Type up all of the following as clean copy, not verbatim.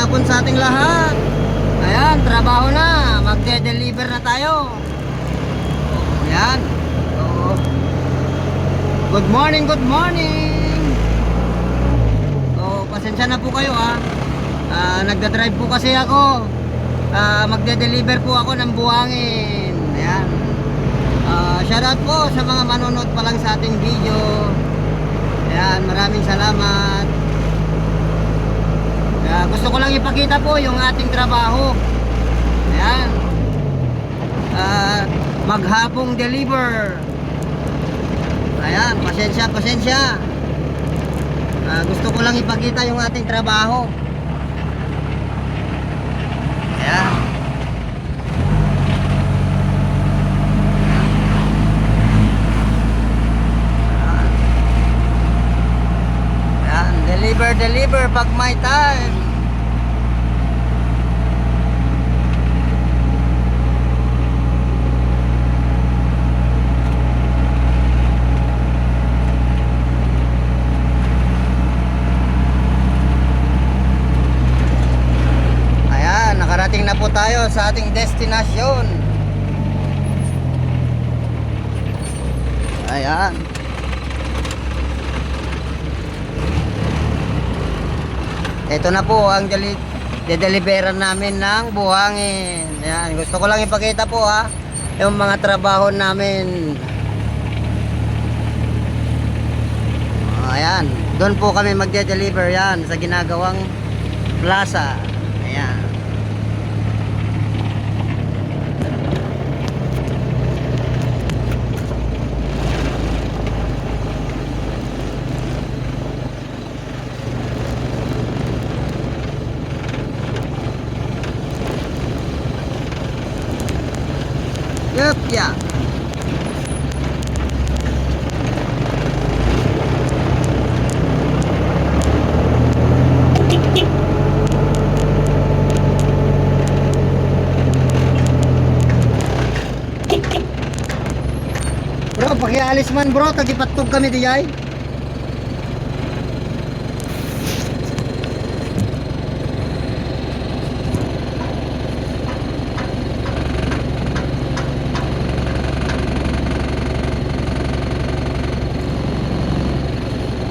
hapon sa ating lahat. Ayan, trabaho na. Magde-deliver na tayo. Ayan. So, good morning, good morning. So, pasensya na po kayo ha. Nagda-drive po kasi ako. Magde-deliver po ako ng buhangin. Ayan. Shoutout po sa mga manonood pa lang sa ating video. Ayan, maraming salamat. Gusto ko lang ipakita po yung ating trabaho. Ayan. Maghapong deliver. Ayan, pasensya. Gusto ko lang ipakita yung ating trabaho. Ayan. Ayan, deliver pag may time. Nakarating na po tayo sa ating destinasyon. Ayan. Ito na po ang de-deliveran namin ng buhangin. Ayan. Gusto ko lang ipakita po yung mga trabaho namin. Ayan. Doon po kami magde-deliver yan sa ginagawang plaza. Ayan. Yup, ya. Bro, pakialis man bro, tagipatog kami diyay.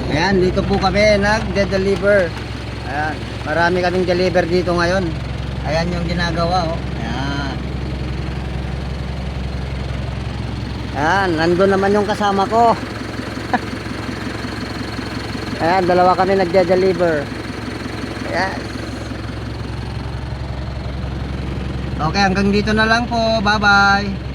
Ayan, dito po kami nagde-deliver. Ayan, marami kaming deliver dito ngayon. Ayan yung ginagawa Ayan. Ayan, nandun naman yung kasama ko. Ayan, dalawa kami nagde-deliver. Ayan. Okay, hanggang dito na lang po. Bye-bye.